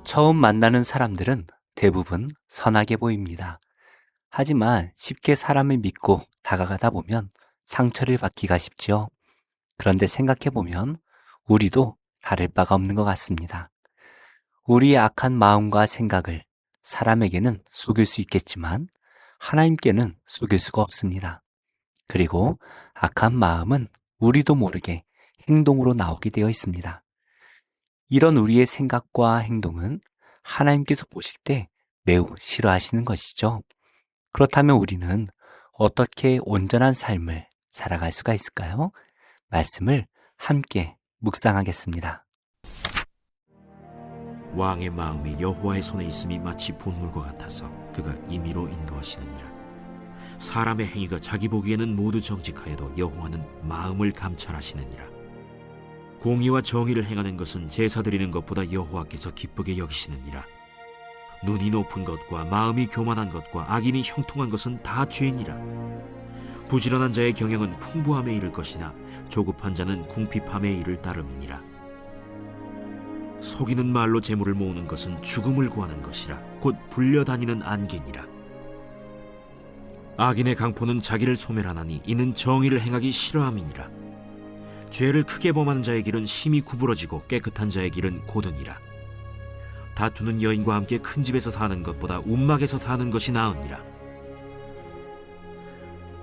처음 만나는 사람들은 대부분 선하게 보입니다. 하지만 쉽게 사람을 믿고 다가가다 보면 상처를 받기가 쉽지요. 그런데 생각해보면 우리도 다를 바가 없는 것 같습니다. 우리의 악한 마음과 생각을 사람에게는 속일 수 있겠지만 하나님께는 속일 수가 없습니다. 그리고 악한 마음은 우리도 모르게 행동으로 나오게 되어 있습니다. 이런 우리의 생각과 행동은 하나님께서 보실 때 매우 싫어하시는 것이죠. 그렇다면 우리는 어떻게 온전한 삶을 살아갈 수가 있을까요? 말씀을 함께 묵상하겠습니다. 왕의 마음이 여호와의 손에 있음이 마치 본물과 같아서 그가 임의로 인도하시느니라. 사람의 행위가 자기 보기에는 모두 정직하여도 여호와는 마음을 감찰하시느니라. 공의와 정의를 행하는 것은 제사 드리는 것보다 여호와께서 기쁘게 여기시느니라. 눈이 높은 것과 마음이 교만한 것과 악인이 형통한 것은 다 죄니라. 부지런한 자의 경영은 풍부함에 이를 것이나 조급한 자는 궁핍함에 이를 따름이니라. 속이는 말로 재물을 모으는 것은 죽음을 구하는 것이라 곧 불려다니는 안개니라. 악인의 강포는 자기를 소멸하나니 이는 정의를 행하기 싫어함이니라. 죄를 크게 범하는 자의 길은 심히 구부러지고 깨끗한 자의 길은 고드니라. 다투는 여인과 함께 큰 집에서 사는 것보다 움막에서 사는 것이 나으니라.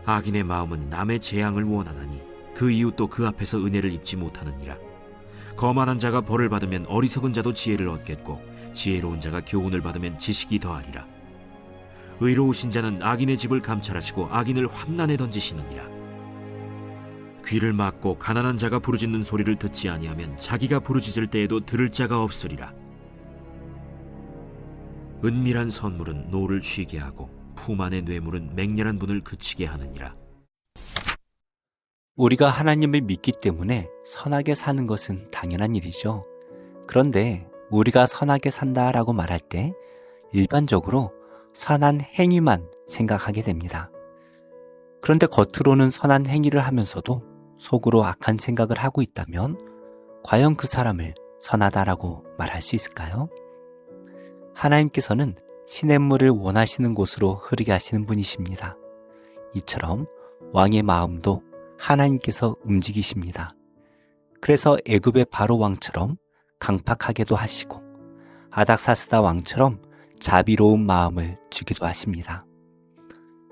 악인의 마음은 남의 재앙을 원하나니 그 이웃도 그 앞에서 은혜를 입지 못하느니라. 거만한 자가 벌을 받으면 어리석은 자도 지혜를 얻겠고 지혜로운 자가 교훈을 받으면 지식이 더하리라. 의로우신 자는 악인의 집을 감찰하시고 악인을 환난에 던지시느니라. 귀를 막고 가난한 자가 부르짖는 소리를 듣지 아니하면 자기가 부르짖을 때에도 들을 자가 없으리라. 은밀한 선물은 노를 쉬게 하고 품 안의 뇌물은 맹렬한 분을 그치게 하느니라. 우리가 하나님을 믿기 때문에 선하게 사는 것은 당연한 일이죠. 그런데 우리가 선하게 산다라고 말할 때 일반적으로 선한 행위만 생각하게 됩니다. 그런데 겉으로는 선한 행위를 하면서도 속으로 악한 생각을 하고 있다면 과연 그 사람을 선하다라고 말할 수 있을까요? 하나님께서는 시냇물을 원하시는 곳으로 흐르게 하시는 분이십니다. 이처럼 왕의 마음도 하나님께서 움직이십니다. 그래서 애굽의 바로 왕처럼 강팍하게도 하시고 아닥사스다 왕처럼 자비로운 마음을 주기도 하십니다.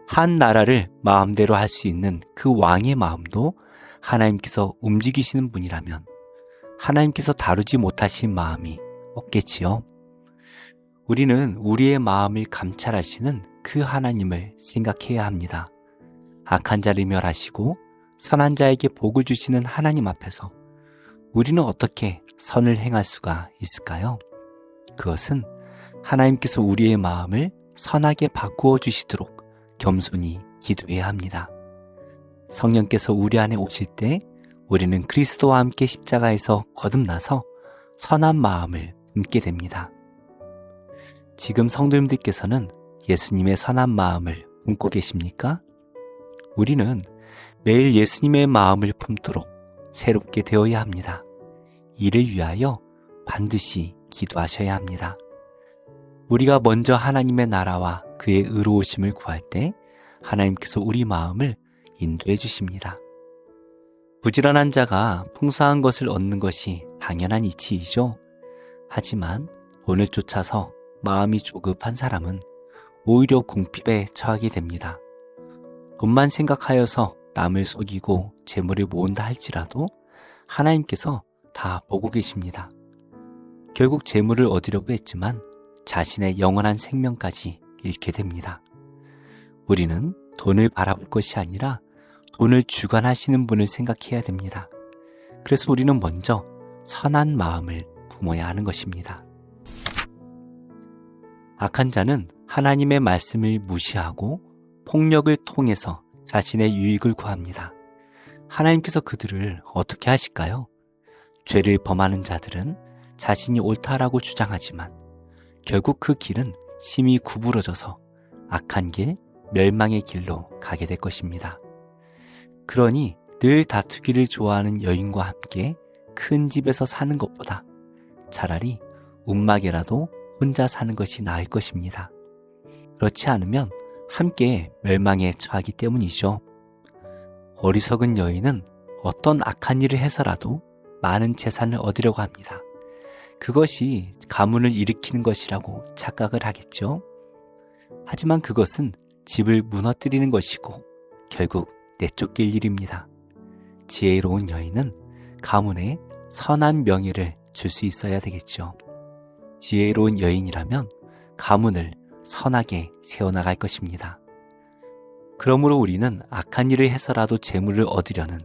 한 나라를 마음대로 할 수 있는 그 왕의 마음도 하나님께서 움직이시는 분이라면 하나님께서 다루지 못하신 마음이 없겠지요. 우리는 우리의 마음을 감찰하시는 그 하나님을 생각해야 합니다. 악한 자를 멸하시고 선한 자에게 복을 주시는 하나님 앞에서 우리는 어떻게 선을 행할 수가 있을까요? 그것은 하나님께서 우리의 마음을 선하게 바꾸어 주시도록 겸손히 기도해야 합니다. 성령께서 우리 안에 오실 때 우리는 그리스도와 함께 십자가에서 거듭나서 선한 마음을 품게 됩니다. 지금 성도님들께서는 예수님의 선한 마음을 품고 계십니까? 우리는 매일 예수님의 마음을 품도록 새롭게 되어야 합니다. 이를 위하여 반드시 기도하셔야 합니다. 우리가 먼저 하나님의 나라와 그의 의로우심을 구할 때 하나님께서 우리 마음을 인도해 주십니다. 부지런한 자가 풍성한 것을 얻는 것이 당연한 이치이죠. 하지만 돈을 쫓아서 마음이 조급한 사람은 오히려 궁핍에 처하게 됩니다. 돈만 생각하여서 남을 속이고 재물을 모은다 할지라도 하나님께서 다 보고 계십니다. 결국 재물을 얻으려고 했지만 자신의 영원한 생명까지 잃게 됩니다. 우리는 돈을 바라볼 것이 아니라 돈을 주관하시는 분을 생각해야 됩니다. 그래서 우리는 먼저 선한 마음을 품어야 하는 것입니다. 악한 자는 하나님의 말씀을 무시하고 폭력을 통해서 자신의 유익을 구합니다. 하나님께서 그들을 어떻게 하실까요? 죄를 범하는 자들은 자신이 옳다라고 주장하지만 결국 그 길은 심히 구부러져서 악한 길, 멸망의 길로 가게 될 것입니다. 그러니 늘 다투기를 좋아하는 여인과 함께 큰 집에서 사는 것보다 차라리 움막에라도 혼자 사는 것이 나을 것입니다. 그렇지 않으면 함께 멸망에 처하기 때문이죠. 어리석은 여인은 어떤 악한 일을 해서라도 많은 재산을 얻으려고 합니다. 그것이 가문을 일으키는 것이라고 착각을 하겠죠. 하지만 그것은 집을 무너뜨리는 것이고 결국 내쫓길 일입니다. 지혜로운 여인은 가문에 선한 명예를 줄 수 있어야 되겠죠. 지혜로운 여인이라면 가문을 선하게 세워나갈 것입니다. 그러므로 우리는 악한 일을 해서라도 재물을 얻으려는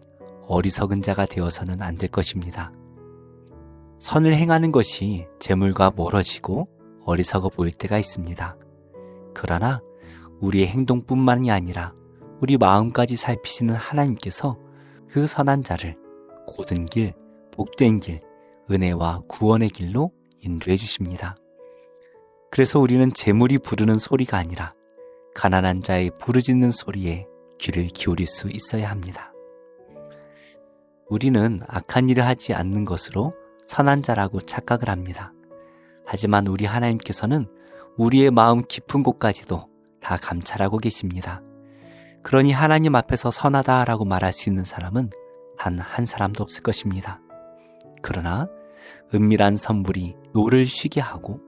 어리석은 자가 되어서는 안 될 것입니다. 선을 행하는 것이 재물과 멀어지고 어리석어 보일 때가 있습니다. 그러나 우리의 행동뿐만이 아니라 우리 마음까지 살피시는 하나님께서 그 선한 자를 곧은 길, 복된 길, 은혜와 구원의 길로 인도해 주십니다. 그래서 우리는 재물이 부르는 소리가 아니라 가난한 자의 부르짖는 소리에 귀를 기울일 수 있어야 합니다. 우리는 악한 일을 하지 않는 것으로 선한 자라고 착각을 합니다. 하지만 우리 하나님께서는 우리의 마음 깊은 곳까지도 다 감찰하고 계십니다. 그러니 하나님 앞에서 선하다라고 말할 수 있는 사람은 단 한 사람도 없을 것입니다. 그러나 은밀한 선물이 노를 쉬게 하고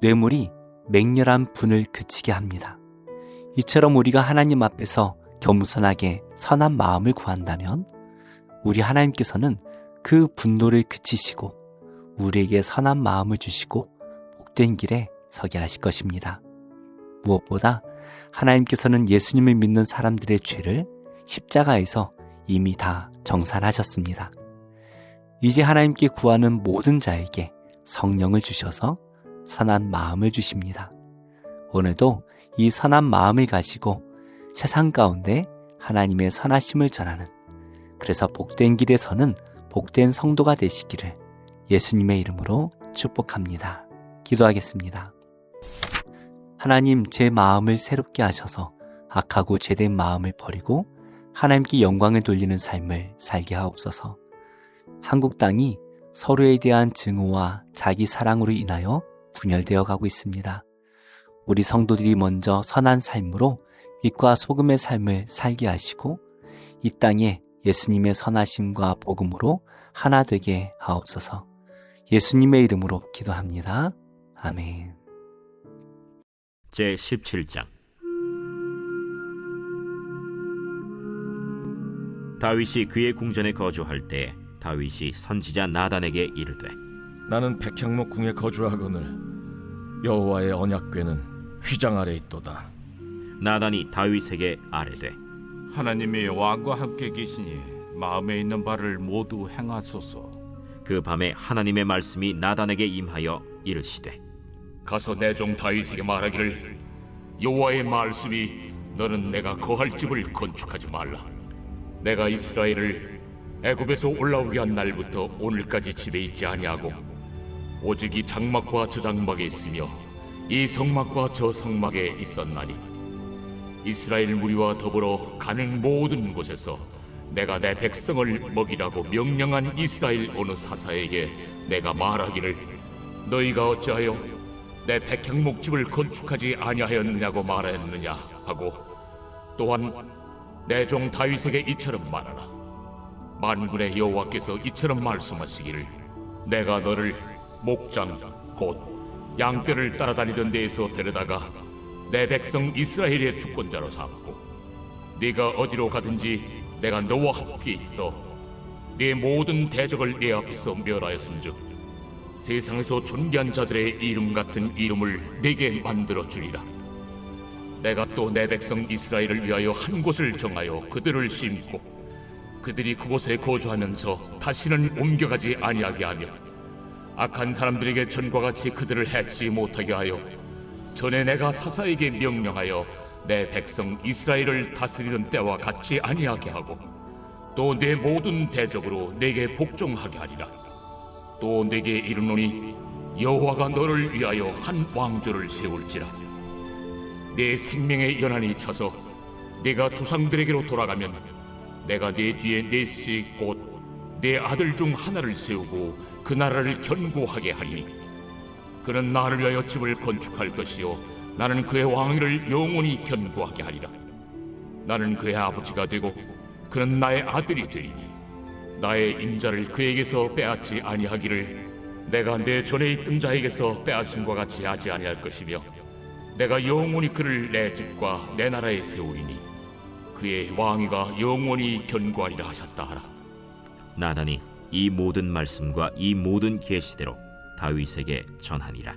뇌물이 맹렬한 분을 그치게 합니다. 이처럼 우리가 하나님 앞에서 겸손하게 선한 마음을 구한다면 우리 하나님께서는 그 분노를 그치시고 우리에게 선한 마음을 주시고 복된 길에 서게 하실 것입니다. 무엇보다 하나님께서는 예수님을 믿는 사람들의 죄를 십자가에서 이미 다 정산하셨습니다. 이제 하나님께 구하는 모든 자에게 성령을 주셔서 선한 마음을 주십니다. 오늘도 이 선한 마음을 가지고 세상 가운데 하나님의 선하심을 전하는, 그래서 복된 길에 서는 복된 성도가 되시기를 예수님의 이름으로 축복합니다. 기도하겠습니다. 하나님, 제 마음을 새롭게 하셔서 악하고 죄된 마음을 버리고 하나님께 영광을 돌리는 삶을 살게 하옵소서. 한국 땅이 서로에 대한 증오와 자기 사랑으로 인하여 분열되어 가고 있습니다. 우리 성도들이 먼저 선한 삶으로 빛과 소금의 삶을 살게 하시고 이 땅에 예수님의 선하심과 복음으로 하나 되게 하옵소서. 예수님의 이름으로 기도합니다. 아멘. 제17장. 다윗이 그의 궁전에 거주할 때 다윗이 선지자 나단에게 이르되, 나는 백향목 궁에 거주하거늘 여호와의 언약궤는 휘장 아래 있도다. 나단이 다윗에게 아뢰되, 하나님이 왕과 함께 계시니 마음에 있는 바를 모두 행하소서. 그 밤에 하나님의 말씀이 나단에게 임하여 이르시되, 가서 내 종 다윗에게 말하기를, 여호와의 말씀이 너는 내가 거할 집을 건축하지 말라. 내가 이스라엘을 애굽에서 올라오게 한 날부터 오늘까지 집에 있지 아니하고 오직 이 장막과 저 장막에 있으며 이 성막과 저 성막에 있었나니 이스라엘 무리와 더불어 가는 모든 곳에서 내가 내 백성을 먹이라고 명령한 이스라엘 어느 사사에게 내가 말하기를, 너희가 어찌하여 내 백향목집을 건축하지 아니하였느냐고 말하였느냐 하고, 또한 내 종 다윗에게 이처럼 말하라. 만군의 여호와께서 이처럼 말씀하시기를, 내가 너를 목장 곧 양떼를 따라다니던 데에서 데려다가 내 백성 이스라엘의 주권자로 삼고, 네가 어디로 가든지 내가 너와 함께 있어 네 모든 대적을 네 앞에서 멸하였은즉 세상에서 존귀한 자들의 이름 같은 이름을 네게 만들어 주리라. 내가 또 내 백성 이스라엘을 위하여 한 곳을 정하여 그들을 심고 그들이 그곳에 거주하면서 다시는 옮겨가지 아니하게 하며 악한 사람들에게 전과 같이 그들을 해치 못하게 하여 전에 내가 사사에게 명령하여 내 백성 이스라엘을 다스리던 때와 같이 아니하게 하고, 또 내 모든 대적으로 내게 복종하게 하리라. 또 내게 이르노니 여호와가 너를 위하여 한 왕조를 세울지라. 내 생명의 연한이 차서 내가 조상들에게로 돌아가면 내가 내 뒤에 넷씩 곧 내 아들 중 하나를 세우고 그 나라를 견고하게 하리니 그는 나를 위하여 집을 건축할 것이요 나는 그의 왕위를 영원히 견고하게 하리라. 나는 그의 아버지가 되고 그는 나의 아들이 되리니 나의 인자를 그에게서 빼앗지 아니하기를 내가 내 전에 있던 자에게서 빼앗음과 같이 하지 아니할 것이며 내가 영원히 그를 내 집과 내 나라에 세우리니 그의 왕위가 영원히 견고하리라 하셨다 하라. 나단이 이 모든 말씀과 이 모든 계시대로 다윗에게 전하니라.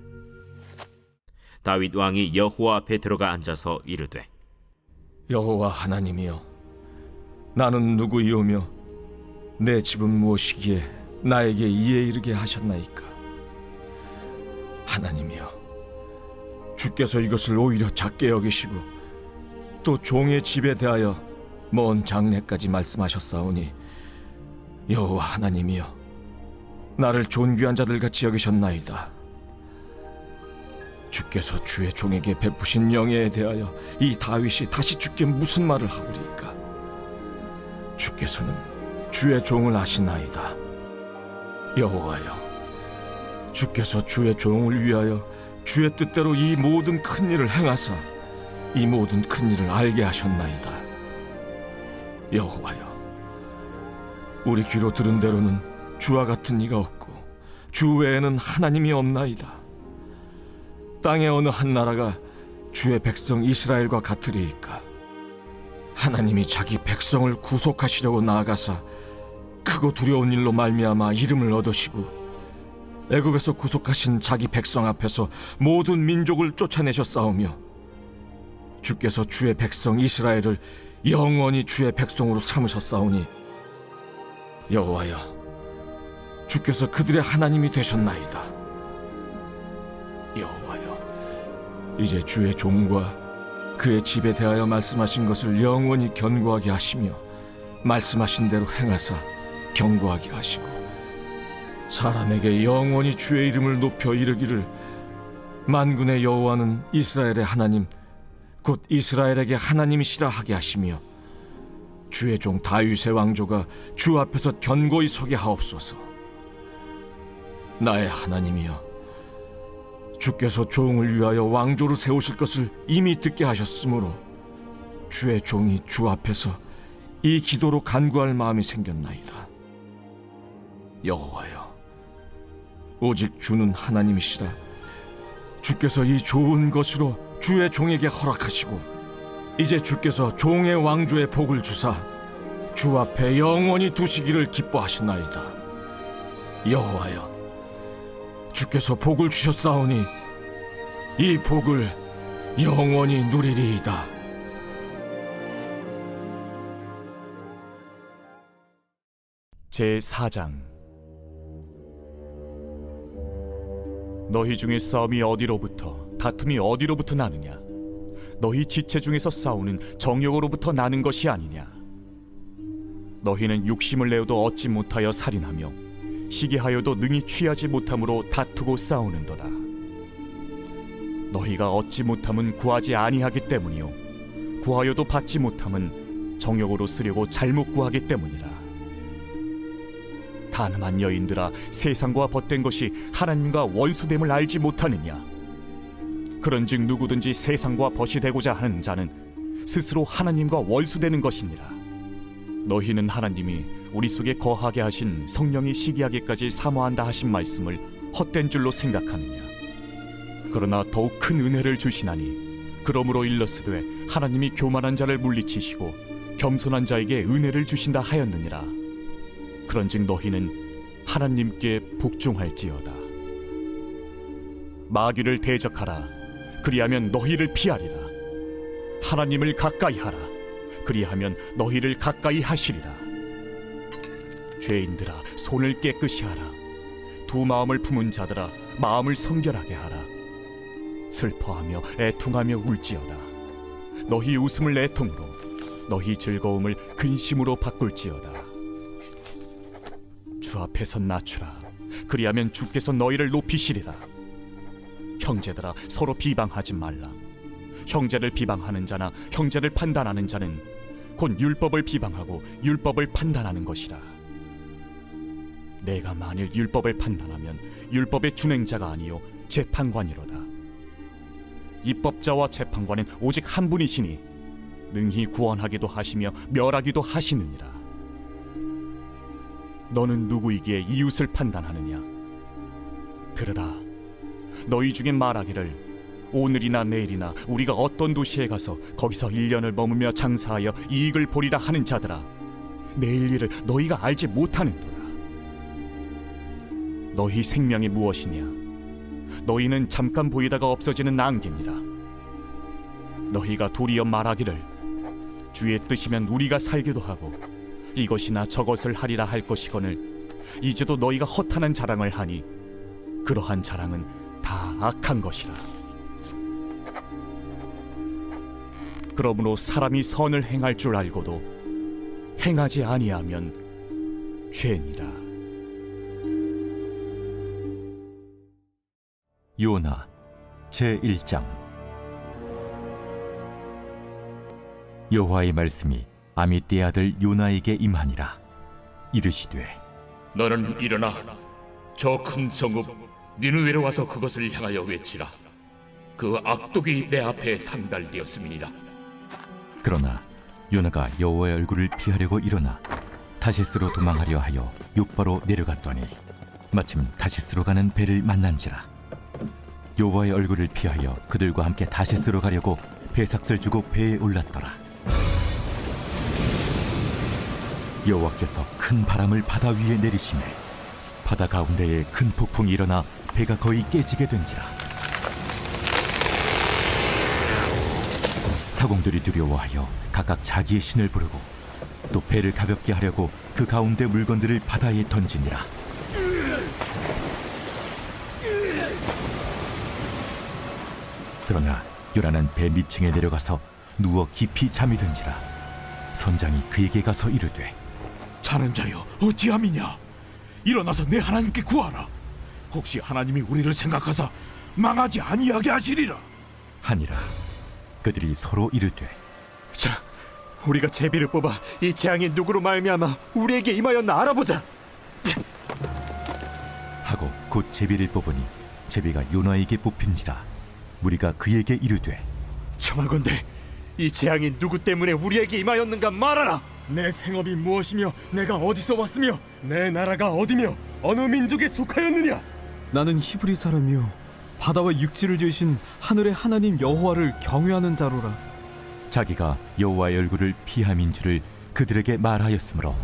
다윗 왕이 여호와 앞에 들어가 앉아서 이르되 여호와 하나님이여, 나는 누구이오며 내 집은 무엇이기에 나에게 이에 이르게 하셨나이까? 하나님이여, 주께서 이것을 오히려 작게 여기시고 또 종의 집에 대하여 먼 장래까지 말씀하셨사오니 여호와 하나님이여, 나를 존귀한 자들같이 여기셨나이다. 주께서 주의 종에게 베푸신 영예에 대하여 이 다윗이 다시 주께 무슨 말을 하오리까? 주께서는 주의 종을 아시나이다. 여호와여, 주께서 주의 종을 위하여 주의 뜻대로 이 모든 큰 일을 행하사 이 모든 큰 일을 알게 하셨나이다. 여호와여, 우리 귀로 들은 대로는 주와 같은 이가 없고 주 외에는 하나님이 없나이다. 땅의 어느 한 나라가 주의 백성 이스라엘과 같으리이까? 하나님이 자기 백성을 구속하시려고 나아가사 크고 두려운 일로 말미암아 이름을 얻으시고 애굽에서 구속하신 자기 백성 앞에서 모든 민족을 쫓아내셨사오며 주께서 주의 백성 이스라엘을 영원히 주의 백성으로 삼으셨사오니 여호와여, 주께서 그들의 하나님이 되셨나이다. 여호와여, 이제 주의 종과 그의 집에 대하여 말씀하신 것을 영원히 견고하게 하시며 말씀하신 대로 행하사 견고하게 하시고 사람에게 영원히 주의 이름을 높여 이르기를 만군의 여호와는 이스라엘의 하나님 곧 이스라엘에게 하나님이시라 하게 하시며 주의 종 다윗의 왕조가 주 앞에서 견고히 서게 하옵소서. 나의 하나님이여, 주께서 종을 위하여 왕조를 세우실 것을 이미 듣게 하셨으므로 주의 종이 주 앞에서 이 기도로 간구할 마음이 생겼나이다. 여호와여, 오직 주는 하나님이시라. 주께서 이 좋은 것으로 주의 종에게 허락하시고 이제 주께서 종의 왕조의 복을 주사 주 앞에 영원히 두시기를 기뻐하시나이다. 여호와여, 주께서 복을 주셨사오니 이 복을 영원히 누리리이다. 제4장. 너희 중에 싸움이 어디로부터 다툼이 어디로부터 나느냐? 너희 지체 중에서 싸우는 정욕으로부터 나는 것이 아니냐? 너희는 욕심을 내어도 얻지 못하여 살인하며 시기하여도 능히 취하지 못함으로 다투고 싸우는도다. 너희가 얻지 못함은 구하지 아니하기 때문이요 구하여도 받지 못함은 정욕으로 쓰려고 잘못 구하기 때문이라. 가늠한 여인들아, 세상과 벗된 것이 하나님과 원수됨을 알지 못하느냐? 그런즉 누구든지 세상과 벗이 되고자 하는 자는 스스로 하나님과 원수되는 것이니라. 너희는 하나님이 우리 속에 거하게 하신 성령이 시기하기까지 사모한다 하신 말씀을 헛된 줄로 생각하느냐? 그러나 더욱 큰 은혜를 주시나니 그러므로 일렀으되 하나님이 교만한 자를 물리치시고 겸손한 자에게 은혜를 주신다 하였느니라. 그런즉 너희는 하나님께 복종할지어다. 마귀를 대적하라. 그리하면 너희를 피하리라. 하나님을 가까이 하라. 그리하면 너희를 가까이 하시리라. 죄인들아, 손을 깨끗이 하라. 두 마음을 품은 자들아, 마음을 성결하게 하라. 슬퍼하며 애통하며 울지어다. 너희 웃음을 애통으로, 너희 즐거움을 근심으로 바꿀지어다. 주 앞에서 낮추라. 그리하면 주께서 너희를 높이시리라. 형제들아, 서로 비방하지 말라. 형제를 비방하는 자나 형제를 판단하는 자는 곧 율법을 비방하고 율법을 판단하는 것이라. 내가 만일 율법을 판단하면 율법의 준행자가 아니요 재판관이로다. 입법자와 재판관은 오직 한 분이시니 능히 구원하기도 하시며 멸하기도 하시느니라. 너는 누구이기에 이웃을 판단하느냐? 들으라. 너희 중에 말하기를 오늘이나 내일이나 우리가 어떤 도시에 가서 거기서 1년을 머무며 장사하여 이익을 보리라 하는 자들아, 내일 일을 너희가 알지 못하는도다. 너희 생명이 무엇이냐? 너희는 잠깐 보이다가 없어지는 안개니라. 너희가 도리어 말하기를 주의 뜻이면 우리가 살기도 하고 이것이나 저것을 하리라 할 것이거늘 이제도 너희가 허탄한 자랑을 하니 그러한 자랑은 다 악한 것이라. 그러므로 사람이 선을 행할 줄 알고도 행하지 아니하면 죄니라. 요나 제1장. 여호와의 말씀이 아미떼의 아들 요나에게 임하니라. 이르시되 너는 일어나 저 큰 성읍 니느웨로 와서 그것을 향하여 외치라. 그 악독이 내 앞에 상달되었음이니라. 그러나 요나가 여호와의 얼굴을 피하려고 일어나 다시스로 도망하려 하여 욥바로 내려갔더니 마침 다시스로 가는 배를 만난지라. 여호와의 얼굴을 피하여 그들과 함께 다시스로 가려고 배삭을 주고 배에 올랐더라. 여호와께서 큰 바람을 바다 위에 내리시매 바다 가운데에 큰 폭풍이 일어나 배가 거의 깨지게 된지라. 사공들이 두려워하여 각각 자기의 신을 부르고 또 배를 가볍게 하려고 그 가운데 물건들을 바다에 던지니라. 그러나 요나는 배 밑층에 내려가서 누워 깊이 잠이 든지라. 선장이 그에게 가서 이르되 자는 자여 어찌함이냐? 일어나서 내 하나님께 구하라. 혹시 하나님이 우리를 생각하사 망하지 아니하게 하시리라. 하니라. 그들이 서로 이르되 자, 우리가 제비를 뽑아 이 재앙이 누구로 말미암아 우리에게 임하였나 알아보자. 하고 곧 제비를 뽑으니 제비가 요나에게 뽑힌지라. 무리가 그에게 이르되 청하건대 이 재앙이 누구 때문에 우리에게 임하였는가 말하라. 내 생업이 무엇이며 내가 어디서 왔으며 내 나라가 어디며 어느 민족에 속하였느냐? 나는 히브리 사람이요 바다와 육지를 지으신 하늘의 하나님 여호와를 경외하는 자로라. 자기가 여호와의 얼굴을 피함인 줄을 그들에게 말하였으므로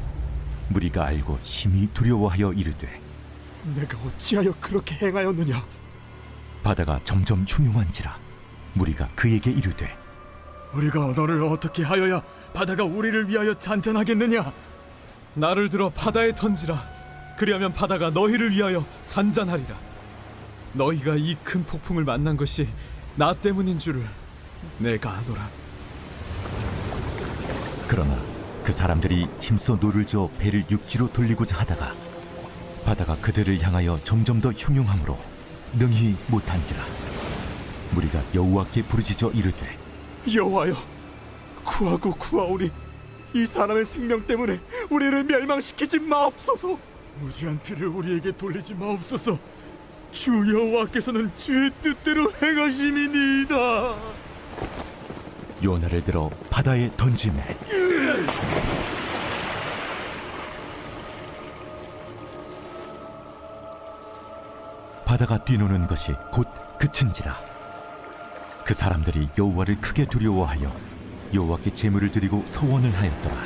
무리가 알고 심히 두려워하여 이르되 내가 어찌하여 그렇게 행하였느냐? 바다가 점점 흉흉한지라. 무리가 그에게 이르되 우리가 너를 어떻게 하여야 바다가 우리를 위하여 잔잔하겠느냐? 나를 들어 바다에 던지라. 그리하면 바다가 너희를 위하여 잔잔하리라. 너희가 이 큰 폭풍을 만난 것이 나 때문인 줄을 내가 아노라. 그러나 그 사람들이 힘써 노를 저어 배를 육지로 돌리고자 하다가 바다가 그들을 향하여 점점 더 흉흉함으로 능히 못한지라. 무리가 여호와께 부르짖어 이르되 여호와여, 구하고 구하오니 이 사람의 생명 때문에 우리를 멸망시키지 마옵소서. 무지한 피를 우리에게 돌리지 마옵소서. 주 여호와께서는 주의 뜻대로 행하심이니이다. 요나를 들어 바다에 던지매 바다가 뛰노는 것이 곧 그친지라. 그 사람들이 여호와를 크게 두려워하여 여호와께 제물을 드리고 소원을 하였더라.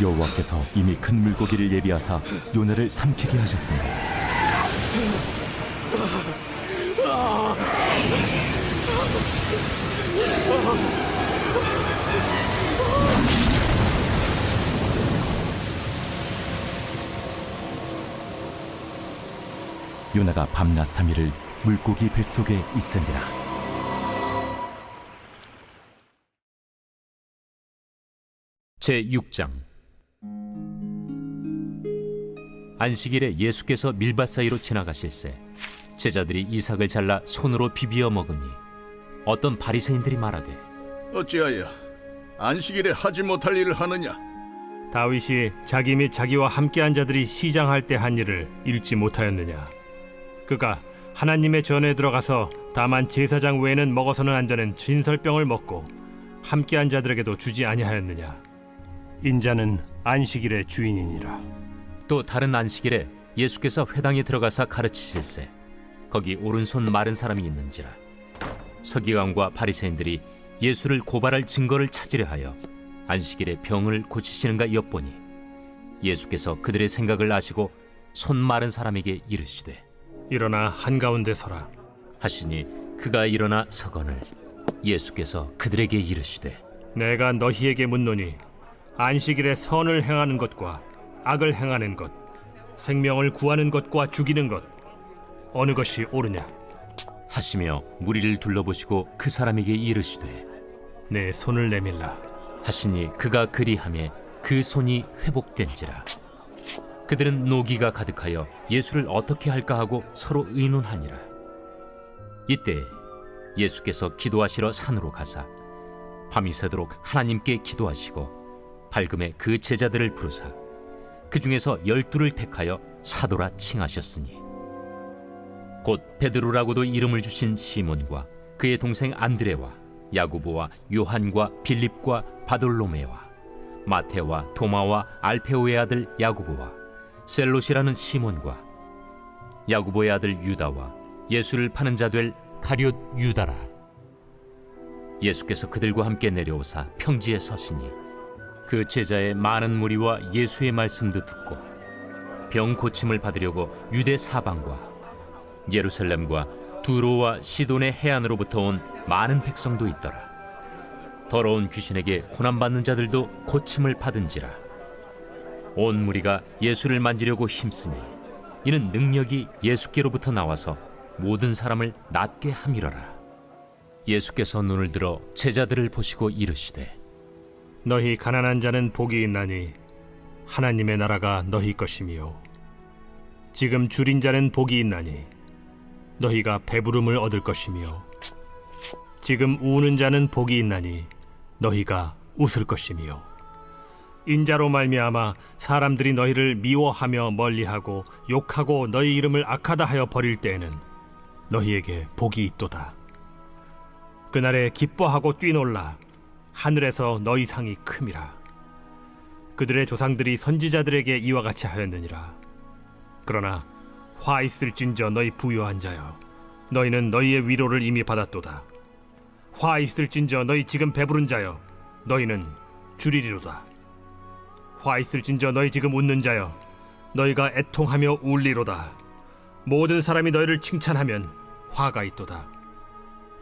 여호와께서 이미 큰 물고기를 예비하사 요나를 삼키게 하셨습니다. 요나가 밤낮 3일을 물고기 뱃속에 있으니라. 제6장. 안식일에 예수께서 밀밭 사이로 지나가실새 제자들이 이삭을 잘라 손으로 비비어 먹으니 어떤 바리새인들이 말하되 어찌하여 안식일에 하지 못할 일을 하느냐? 다윗이 자기 및 자기와 함께한 자들이 시장할 때 한 일을 읽지 못하였느냐? 그가 하나님의 전에 들어가서 다만 제사장 외에는 먹어서는 안 되는 진설병을 먹고 함께한 자들에게도 주지 아니하였느냐? 인자는 안식일의 주인이니라. 또 다른 안식일에 예수께서 회당에 들어가사 가르치실세 거기 오른손 마른 사람이 있는지라. 서기관과 바리새인들이 예수를 고발할 증거를 찾으려 하여 안식일에 병을 고치시는가 엿보니 예수께서 그들의 생각을 아시고 손 마른 사람에게 이르시되 일어나 한가운데 서라 하시니 그가 일어나 서거늘 예수께서 그들에게 이르시되 내가 너희에게 묻노니 안식일에 선을 행하는 것과 악을 행하는 것, 생명을 구하는 것과 죽이는 것 어느 것이 옳으냐? 하시며 무리를 둘러보시고 그 사람에게 이르시되 내 손을 내밀라 하시니 그가 그리하매 그 손이 회복된지라. 그들은 노기가 가득하여 예수를 어떻게 할까 하고 서로 의논하니라. 이때 예수께서 기도하시러 산으로 가사 밤이 새도록 하나님께 기도하시고 밝음에 그 제자들을 부르사 그 중에서 12를 택하여 사도라 칭하셨으니 곧 베드로라고도 이름을 주신 시몬과 그의 동생 안드레와 야고보와 요한과 빌립과 바돌로메와 마테와 도마와 알페오의 아들 야고보와 셀롯이라는 시몬과 야고보의 아들 유다와 예수를 파는 자 될 가룟 유다라. 예수께서 그들과 함께 내려오사 평지에 서시니 그 제자의 많은 무리와 예수의 말씀도 듣고 병 고침을 받으려고 유대 사방과 예루살렘과 두로와 시돈의 해안으로부터 온 많은 백성도 있더라. 더러운 귀신에게 고난받는 자들도 고침을 받은지라. 온 무리가 예수를 만지려고 힘쓰니 이는 능력이 예수께로부터 나와서 모든 사람을 낫게 함이러라. 예수께서 눈을 들어 제자들을 보시고 이르시되 너희 가난한 자는 복이 있나니 하나님의 나라가 너희 것이며 지금 줄인 자는 복이 있나니 너희가 배부름을 얻을 것이며 지금 우는 자는 복이 있나니 너희가 웃을 것이며 인자로 말미암아 사람들이 너희를 미워하며 멀리하고 욕하고 너희 이름을 악하다 하여 버릴 때에는 너희에게 복이 있도다. 그날에 기뻐하고 뛰놀라 하늘에서 너희 상이 큼이라. 그들의 조상들이 선지자들에게 이와 같이 하였느니라. 그러나 화 있을진저 너희 부요한 자여 너희는 너희의 위로를 이미 받았도다. 화 있을진저 너희 지금 배부른 자여 너희는 줄이리로다. 화 있을진저 너희 지금 웃는 자여 너희가 애통하며 울리로다. 모든 사람이 너희를 칭찬하면 화가 있도다.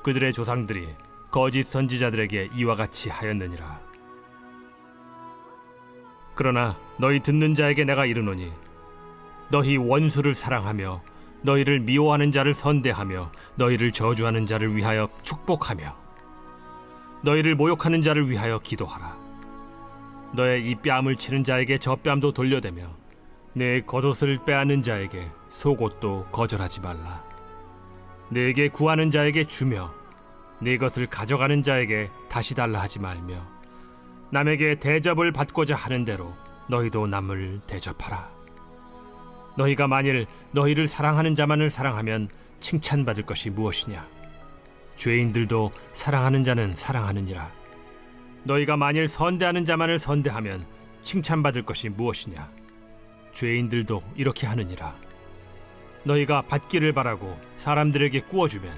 그들의 조상들이 거짓 선지자들에게 이와 같이 하였느니라. 그러나 너희 듣는 자에게 내가 이르노니 너희 원수를 사랑하며 너희를 미워하는 자를 선대하며 너희를 저주하는 자를 위하여 축복하며 너희를 모욕하는 자를 위하여 기도하라. 너의 이 뺨을 치는 자에게 저 뺨도 돌려대며 내 겉옷을 빼앗는 자에게 속옷도 거절하지 말라. 내게 구하는 자에게 주며 네 것을 가져가는 자에게 다시 달라 하지 말며 남에게 대접을 받고자 하는 대로 너희도 남을 대접하라. 너희가 만일 너희를 사랑하는 자만을 사랑하면 칭찬받을 것이 무엇이냐? 죄인들도 사랑하는 자는 사랑하느니라. 너희가 만일 선대하는 자만을 선대하면 칭찬받을 것이 무엇이냐? 죄인들도 이렇게 하느니라. 너희가 받기를 바라고 사람들에게 구워주면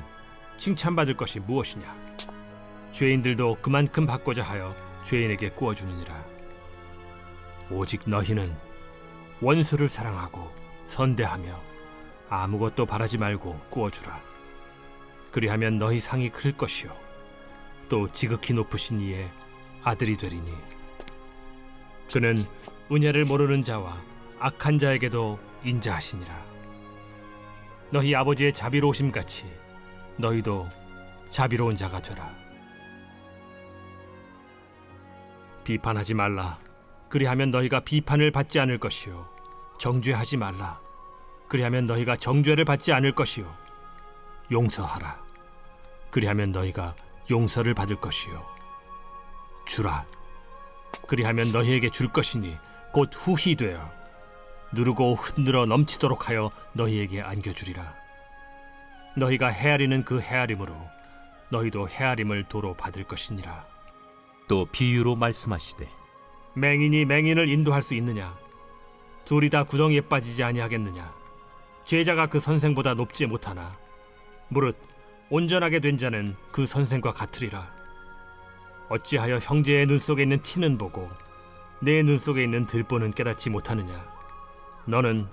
칭찬받을 것이 무엇이냐? 죄인들도 그만큼 받고자 하여 죄인에게 구워주느니라. 오직 너희는 원수를 사랑하고 선대하며 아무것도 바라지 말고 구워주라. 그리하면 너희 상이 클 것이요 또 지극히 높으신 이의 아들이 되리니 그는 은혜를 모르는 자와 악한 자에게도 인자하시니라. 너희 아버지의 자비로우심 같이 너희도 자비로운 자가 되라. 비판하지 말라. 그리하면 너희가 비판을 받지 않을 것이요 정죄하지 말라. 그리하면 너희가 정죄를 받지 않을 것이요 용서하라. 그리하면 너희가 용서를 받을 것이요 주라. 그리하면 너희에게 줄 것이니 곧 후히 되어 누르고 흔들어 넘치도록 하여 너희에게 안겨주리라. 너희가 헤아리는 그 헤아림으로 너희도 헤아림을 도로 받을 것이니라. 또 비유로 말씀하시되 맹인이 맹인을 인도할 수 있느냐? 둘이 다 구덩이에 빠지지 아니하겠느냐? 제자가 그 선생보다 높지 못하나 무릇 온전하게 된 자는 그 선생과 같으리라. 어찌하여 형제의 눈 속에 있는 티는 보고 내 눈 속에 있는 들보는 깨닫지 못하느냐? 너는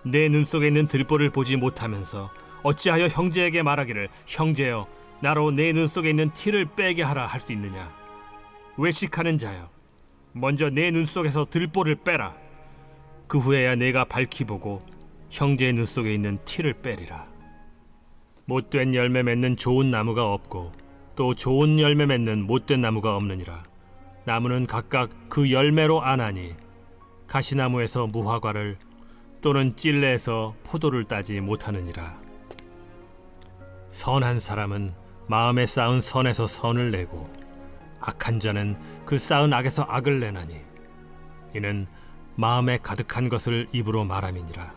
내 눈 속에 있는 들보를 보지 못하면서 어찌하여 형제에게 말하기를 형제여 나로 내 눈 속에 있는 티를 빼게 하라 할 수 있느냐? 외식하는 자여 먼저 내 눈 속에서 들보를 빼라. 그 후에야 내가 밝히 보고 형제의 눈 속에 있는 티를 빼리라. 못된 열매 맺는 좋은 나무가 없고 또 좋은 열매 맺는 못된 나무가 없느니라. 나무는 각각 그 열매로 아나니 가시나무에서 무화과를 또는 찔레에서 포도를 따지 못하느니라. 선한 사람은 마음에 쌓은 선에서 선을 내고 악한 자는 그 쌓은 악에서 악을 내나니 이는 마음에 가득한 것을 입으로 말함이니라.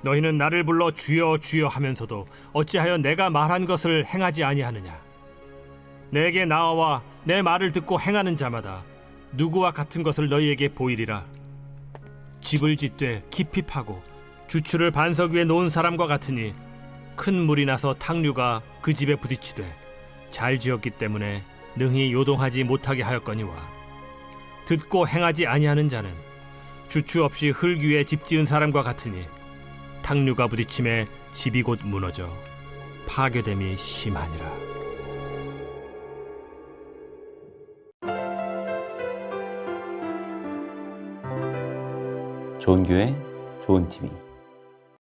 너희는 나를 불러 주여 주여 하면서도 어찌하여 내가 말한 것을 행하지 아니하느냐? 내게 나와 내 말을 듣고 행하는 자마다 누구와 같은 것을 너희에게 보이리라. 집을 짓되 깊이 파고 주추를 반석 위에 놓은 사람과 같으니 큰 물이 나서 탕류가 그 집에 부딪히되 잘 지었기 때문에 능히 요동하지 못하게 하였거니와 듣고 행하지 아니하는 자는 주추 없이 흙 위에 집 지은 사람과 같으니 탕류가 부딪힘에 집이 곧 무너져 파괴됨이 심하니라. 좋은 교회, 좋은 TV